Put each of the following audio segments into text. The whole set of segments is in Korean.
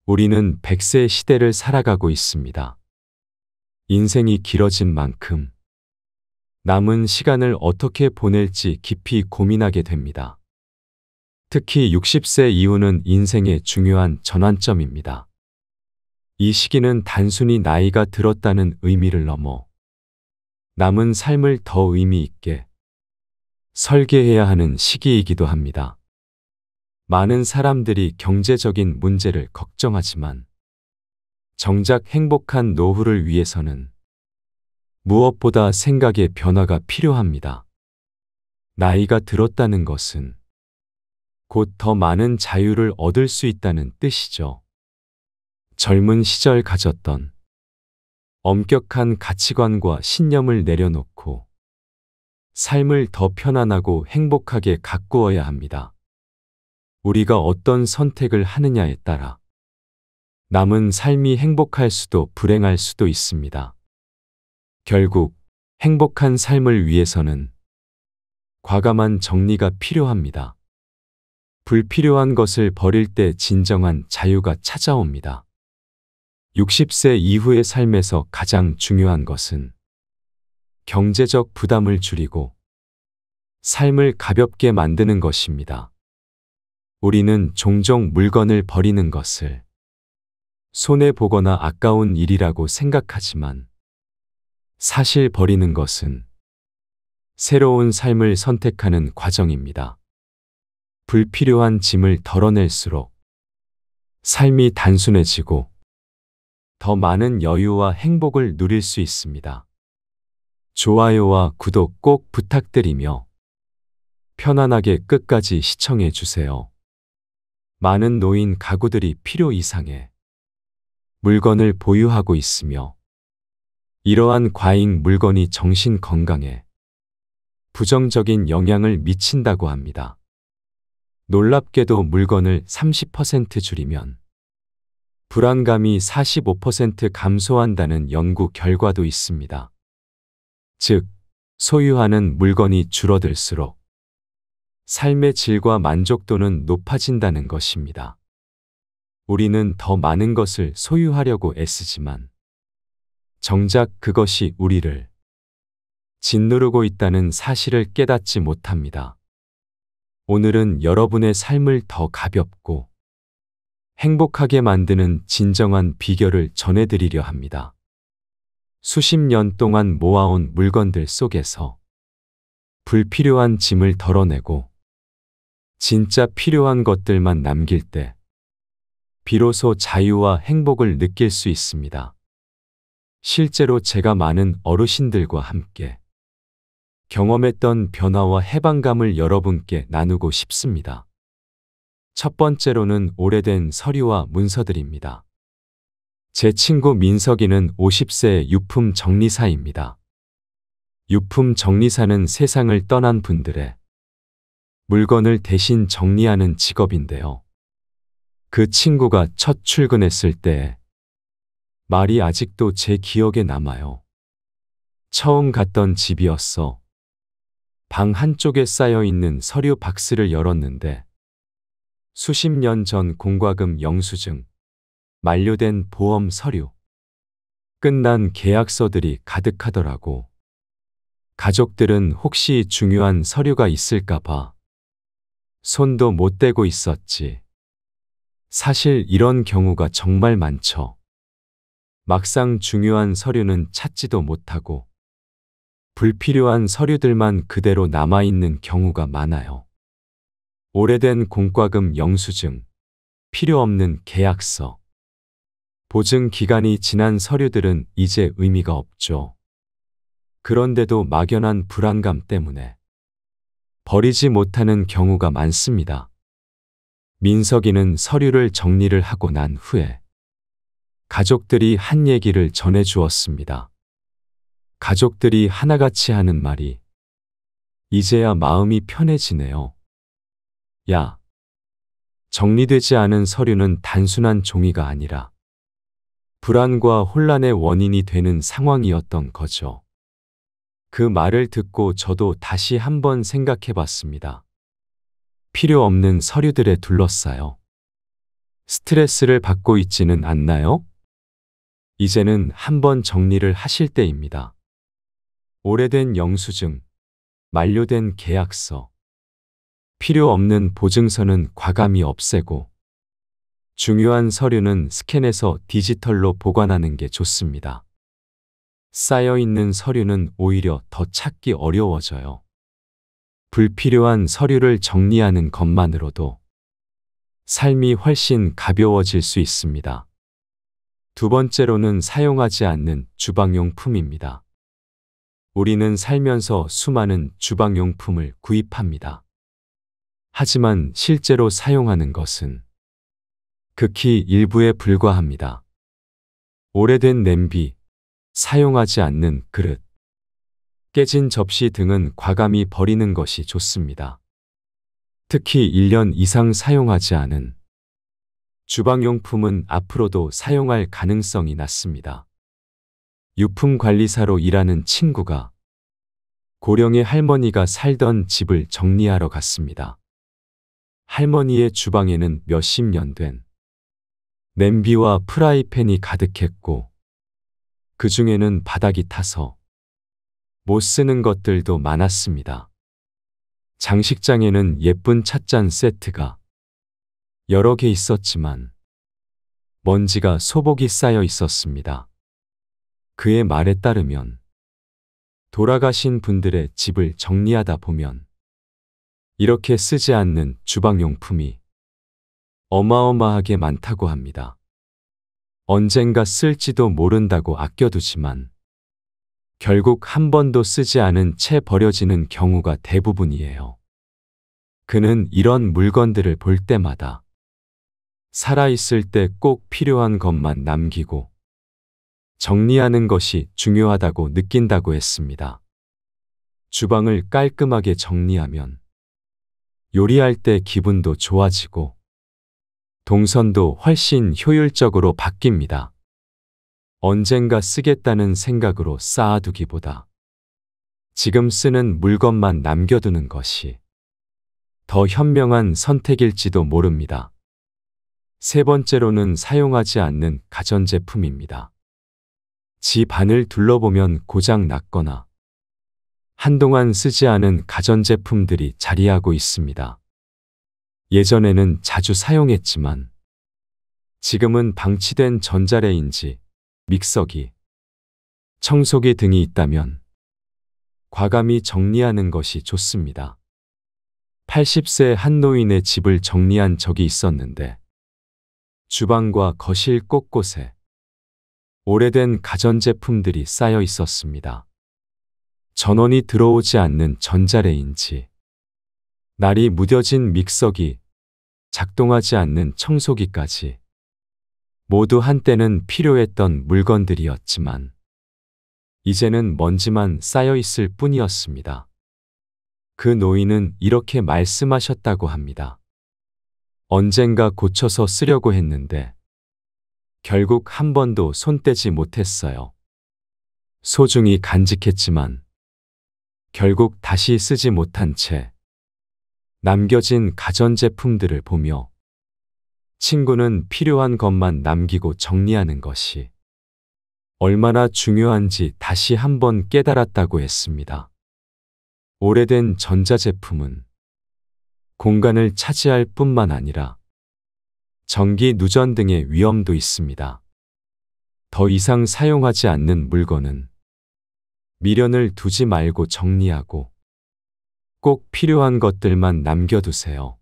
우리는 100세 시대를 살아가고 있습니다. 인생이 길어진 만큼 남은 시간을 어떻게 보낼지 깊이 고민하게 됩니다. 특히 60세 이후는 인생의 중요한 전환점입니다. 이 시기는 단순히 나이가 들었다는 의미를 넘어 남은 삶을 더 의미 있게 설계해야 하는 시기이기도 합니다. 많은 사람들이 경제적인 문제를 걱정하지만 정작 행복한 노후를 위해서는 무엇보다 생각의 변화가 필요합니다. 나이가 들었다는 것은 곧 더 많은 자유를 얻을 수 있다는 뜻이죠. 젊은 시절 가졌던 엄격한 가치관과 신념을 내려놓고 삶을 더 편안하고 행복하게 가꾸어야 합니다. 우리가 어떤 선택을 하느냐에 따라 남은 삶이 행복할 수도 불행할 수도 있습니다. 결국 행복한 삶을 위해서는 과감한 정리가 필요합니다. 불필요한 것을 버릴 때 진정한 자유가 찾아옵니다. 60세 이후의 삶에서 가장 중요한 것은 경제적 부담을 줄이고 삶을 가볍게 만드는 것입니다. 우리는 종종 물건을 버리는 것을 손해보거나 아까운 일이라고 생각하지만 사실 버리는 것은 새로운 삶을 선택하는 과정입니다. 불필요한 짐을 덜어낼수록 삶이 단순해지고 더 많은 여유와 행복을 누릴 수 있습니다. 좋아요와 구독 꼭 부탁드리며 편안하게 끝까지 시청해 주세요. 많은 노인 가구들이 필요 이상의 물건을 보유하고 있으며 이러한 과잉 물건이 정신 건강에 부정적인 영향을 미친다고 합니다. 놀랍게도 물건을 30% 줄이면 불안감이 45% 감소한다는 연구 결과도 있습니다. 즉, 소유하는 물건이 줄어들수록 삶의 질과 만족도는 높아진다는 것입니다. 우리는 더 많은 것을 소유하려고 애쓰지만 정작 그것이 우리를 짓누르고 있다는 사실을 깨닫지 못합니다. 오늘은 여러분의 삶을 더 가볍고 행복하게 만드는 진정한 비결을 전해드리려 합니다. 수십 년 동안 모아온 물건들 속에서 불필요한 짐을 덜어내고 진짜 필요한 것들만 남길 때 비로소 자유와 행복을 느낄 수 있습니다. 실제로 제가 많은 어르신들과 함께 경험했던 변화와 해방감을 여러분께 나누고 싶습니다. 첫 번째로는 오래된 서류와 문서들입니다. 제 친구 민석이는 50세의 유품 정리사입니다. 유품 정리사는 세상을 떠난 분들의 물건을 대신 정리하는 직업인데요. 그 친구가 첫 출근했을 때 말이 아직도 제 기억에 남아요. 처음 갔던 집이었어. 방 한쪽에 쌓여있는 서류 박스를 열었는데 수십 년 전 공과금 영수증, 만료된 보험 서류, 끝난 계약서들이 가득하더라고. 가족들은 혹시 중요한 서류가 있을까봐 손도 못 대고 있었지. 사실 이런 경우가 정말 많죠. 막상 중요한 서류는 찾지도 못하고 불필요한 서류들만 그대로 남아있는 경우가 많아요. 오래된 공과금 영수증, 필요 없는 계약서, 보증 기간이 지난 서류들은 이제 의미가 없죠. 그런데도 막연한 불안감 때문에 버리지 못하는 경우가 많습니다. 민석이는 서류를 정리를 하고 난 후에 가족들이 한 얘기를 전해 주었습니다. 가족들이 하나같이 하는 말이 이제야 마음이 편해지네요. 야, 정리되지 않은 서류는 단순한 종이가 아니라 불안과 혼란의 원인이 되는 상황이었던 거죠. 그 말을 듣고 저도 다시 한번 생각해 봤습니다. 필요 없는 서류들에 둘러싸여 스트레스를 받고 있지는 않나요? 이제는 한번 정리를 하실 때입니다. 오래된 영수증, 만료된 계약서, 필요 없는 보증서는 과감히 없애고 중요한 서류는 스캔해서 디지털로 보관하는 게 좋습니다. 쌓여있는 서류는 오히려 더 찾기 어려워져요. 불필요한 서류를 정리하는 것만으로도 삶이 훨씬 가벼워질 수 있습니다. 두 번째로는 사용하지 않는 주방용품입니다. 우리는 살면서 수많은 주방용품을 구입합니다. 하지만 실제로 사용하는 것은 극히 일부에 불과합니다. 오래된 냄비, 사용하지 않는 그릇, 깨진 접시 등은 과감히 버리는 것이 좋습니다. 특히 1년 이상 사용하지 않은 주방용품은 앞으로도 사용할 가능성이 낮습니다. 유품관리사로 일하는 친구가 고령의 할머니가 살던 집을 정리하러 갔습니다. 할머니의 주방에는 몇십 년 된 냄비와 프라이팬이 가득했고 그 중에는 바닥이 타서 못 쓰는 것들도 많았습니다. 장식장에는 예쁜 찻잔 세트가 여러 개 있었지만 먼지가 소복이 쌓여 있었습니다. 그의 말에 따르면 돌아가신 분들의 집을 정리하다 보면 이렇게 쓰지 않는 주방용품이 어마어마하게 많다고 합니다. 언젠가 쓸지도 모른다고 아껴두지만 결국 한 번도 쓰지 않은 채 버려지는 경우가 대부분이에요. 그는 이런 물건들을 볼 때마다 살아있을 때 꼭 필요한 것만 남기고 정리하는 것이 중요하다고 느낀다고 했습니다. 주방을 깔끔하게 정리하면 요리할 때 기분도 좋아지고 동선도 훨씬 효율적으로 바뀝니다. 언젠가 쓰겠다는 생각으로 쌓아두기보다 지금 쓰는 물건만 남겨두는 것이 더 현명한 선택일지도 모릅니다. 세 번째로는 사용하지 않는 가전제품입니다. 집 안을 둘러보면 고장 났거나 한동안 쓰지 않은 가전제품들이 자리하고 있습니다. 예전에는 자주 사용했지만 지금은 방치된 전자레인지, 믹서기, 청소기 등이 있다면 과감히 정리하는 것이 좋습니다. 80세 한 노인의 집을 정리한 적이 있었는데 주방과 거실 곳곳에 오래된 가전제품들이 쌓여 있었습니다. 전원이 들어오지 않는 전자레인지, 날이 무뎌진 믹서기, 작동하지 않는 청소기까지 모두 한때는 필요했던 물건들이었지만 이제는 먼지만 쌓여 있을 뿐이었습니다. 그 노인은 이렇게 말씀하셨다고 합니다. 언젠가 고쳐서 쓰려고 했는데 결국 한 번도 손 떼지 못했어요. 소중히 간직했지만 결국 다시 쓰지 못한 채 남겨진 가전제품들을 보며 친구는 필요한 것만 남기고 정리하는 것이 얼마나 중요한지 다시 한번 깨달았다고 했습니다. 오래된 전자제품은 공간을 차지할 뿐만 아니라 전기 누전 등의 위험도 있습니다. 더 이상 사용하지 않는 물건은 미련을 두지 말고 정리하고 꼭 필요한 것들만 남겨두세요.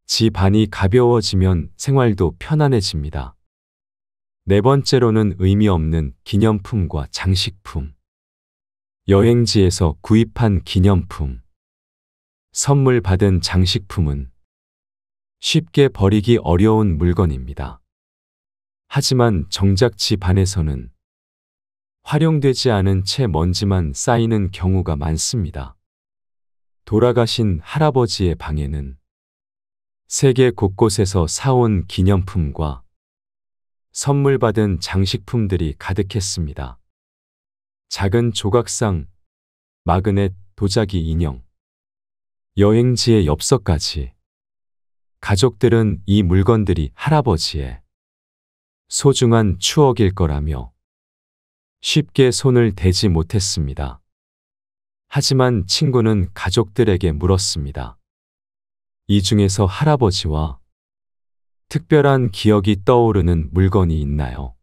집 안이 가벼워지면 생활도 편안해집니다. 네 번째로는 의미 없는 기념품과 장식품. 여행지에서 구입한 기념품, 선물 받은 장식품은 쉽게 버리기 어려운 물건입니다. 하지만 정작 집 안에서는 활용되지 않은 채 먼지만 쌓이는 경우가 많습니다. 돌아가신 할아버지의 방에는 세계 곳곳에서 사온 기념품과 선물 받은 장식품들이 가득했습니다. 작은 조각상, 마그넷, 도자기 인형, 여행지의 엽서까지 가족들은 이 물건들이 할아버지의 소중한 추억일 거라며 쉽게 손을 대지 못했습니다. 하지만 친구는 가족들에게 물었습니다. 이 중에서 할아버지와 특별한 기억이 떠오르는 물건이 있나요?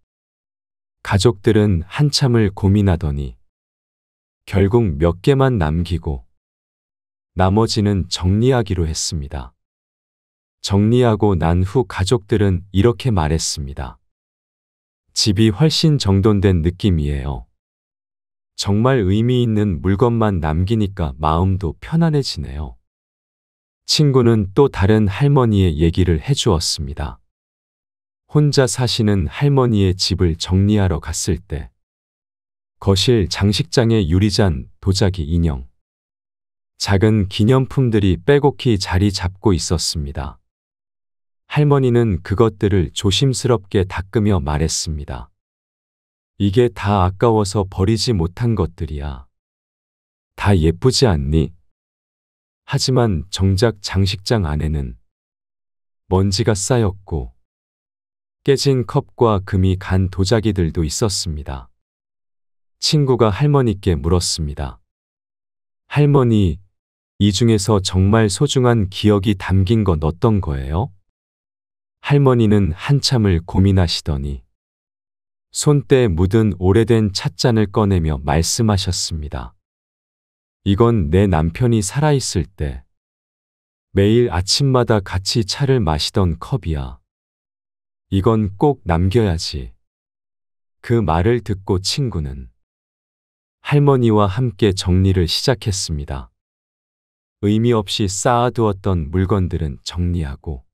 가족들은 한참을 고민하더니 결국 몇 개만 남기고 나머지는 정리하기로 했습니다. 정리하고 난 후 가족들은 이렇게 말했습니다. 집이 훨씬 정돈된 느낌이에요. 정말 의미 있는 물건만 남기니까 마음도 편안해지네요. 친구는 또 다른 할머니의 얘기를 해주었습니다. 혼자 사시는 할머니의 집을 정리하러 갔을 때 거실 장식장에 유리잔, 도자기 인형, 작은 기념품들이 빼곡히 자리 잡고 있었습니다. 할머니는 그것들을 조심스럽게 닦으며 말했습니다. 이게 다 아까워서 버리지 못한 것들이야. 다 예쁘지 않니? 하지만 정작 장식장 안에는 먼지가 쌓였고 깨진 컵과 금이 간 도자기들도 있었습니다. 친구가 할머니께 물었습니다. 할머니, 이 중에서 정말 소중한 기억이 담긴 건 어떤 거예요? 할머니는 한참을 고민하시더니 손때에 묻은 오래된 찻잔을 꺼내며 말씀하셨습니다. 이건 내 남편이 살아있을 때 매일 아침마다 같이 차를 마시던 컵이야. 이건 꼭 남겨야지. 그 말을 듣고 친구는 할머니와 함께 정리를 시작했습니다. 의미 없이 쌓아두었던 물건들은 정리하고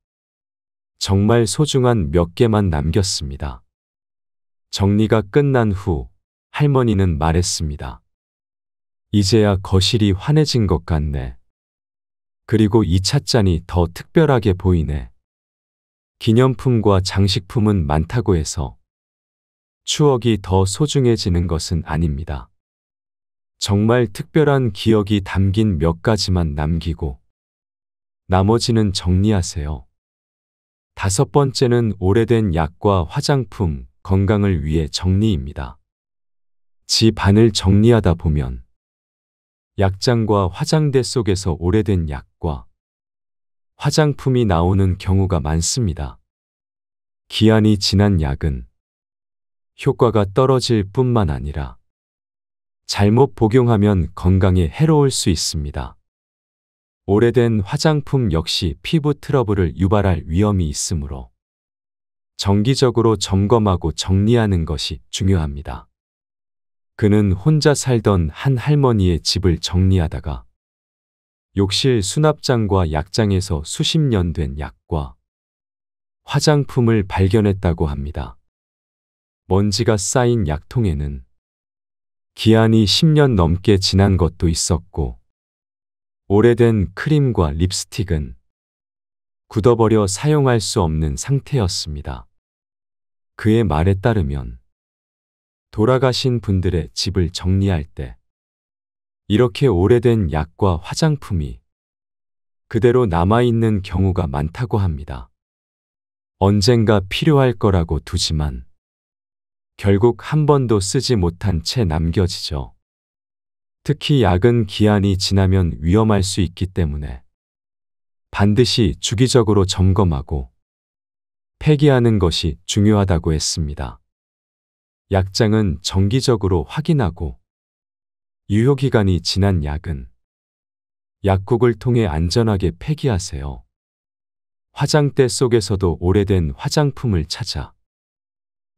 정말 소중한 몇 개만 남겼습니다. 정리가 끝난 후 할머니는 말했습니다. 이제야 거실이 환해진 것 같네. 그리고 이 찻잔이 더 특별하게 보이네. 기념품과 장식품은 많다고 해서 추억이 더 소중해지는 것은 아닙니다. 정말 특별한 기억이 담긴 몇 가지만 남기고 나머지는 정리하세요. 5번째는 오래된 약과 화장품, 건강을 위해 정리입니다. 집 안을 정리하다 보면 약장과 화장대 속에서 오래된 약과 화장품이 나오는 경우가 많습니다. 기한이 지난 약은 효과가 떨어질 뿐만 아니라 잘못 복용하면 건강에 해로울 수 있습니다. 오래된 화장품 역시 피부 트러블을 유발할 위험이 있으므로 정기적으로 점검하고 정리하는 것이 중요합니다. 그는 혼자 살던 한 할머니의 집을 정리하다가 욕실 수납장과 약장에서 수십 년 된 약과 화장품을 발견했다고 합니다. 먼지가 쌓인 약통에는 기한이 10년 넘게 지난 것도 있었고 오래된 크림과 립스틱은 굳어버려 사용할 수 없는 상태였습니다. 그의 말에 따르면 돌아가신 분들의 집을 정리할 때 이렇게 오래된 약과 화장품이 그대로 남아있는 경우가 많다고 합니다. 언젠가 필요할 거라고 두지만 결국 한 번도 쓰지 못한 채 남겨지죠. 특히 약은 기한이 지나면 위험할 수 있기 때문에 반드시 주기적으로 점검하고 폐기하는 것이 중요하다고 했습니다. 약장은 정기적으로 확인하고 유효기간이 지난 약은 약국을 통해 안전하게 폐기하세요. 화장대 속에서도 오래된 화장품을 찾아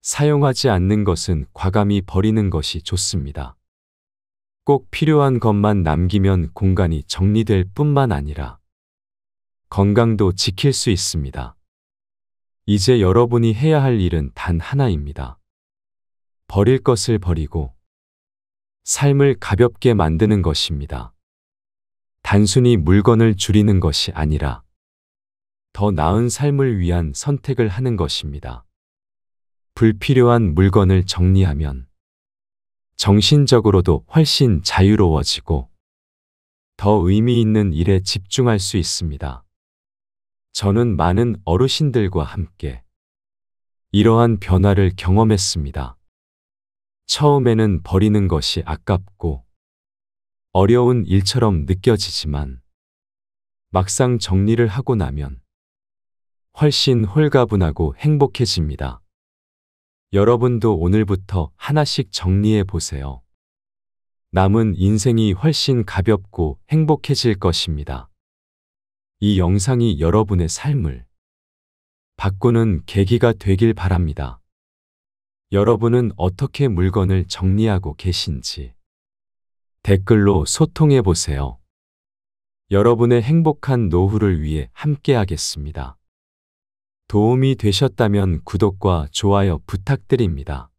사용하지 않는 것은 과감히 버리는 것이 좋습니다. 꼭 필요한 것만 남기면 공간이 정리될 뿐만 아니라 건강도 지킬 수 있습니다. 이제 여러분이 해야 할 일은 단 하나입니다. 버릴 것을 버리고 삶을 가볍게 만드는 것입니다. 단순히 물건을 줄이는 것이 아니라 더 나은 삶을 위한 선택을 하는 것입니다. 불필요한 물건을 정리하면 정신적으로도 훨씬 자유로워지고 더 의미 있는 일에 집중할 수 있습니다. 저는 많은 어르신들과 함께 이러한 변화를 경험했습니다. 처음에는 버리는 것이 아깝고 어려운 일처럼 느껴지지만 막상 정리를 하고 나면 훨씬 홀가분하고 행복해집니다. 여러분도 오늘부터 하나씩 정리해 보세요. 남은 인생이 훨씬 가볍고 행복해질 것입니다. 이 영상이 여러분의 삶을 바꾸는 계기가 되길 바랍니다. 여러분은 어떻게 물건을 정리하고 계신지 댓글로 소통해 보세요. 여러분의 행복한 노후를 위해 함께 하겠습니다. 도움이 되셨다면 구독과 좋아요 부탁드립니다.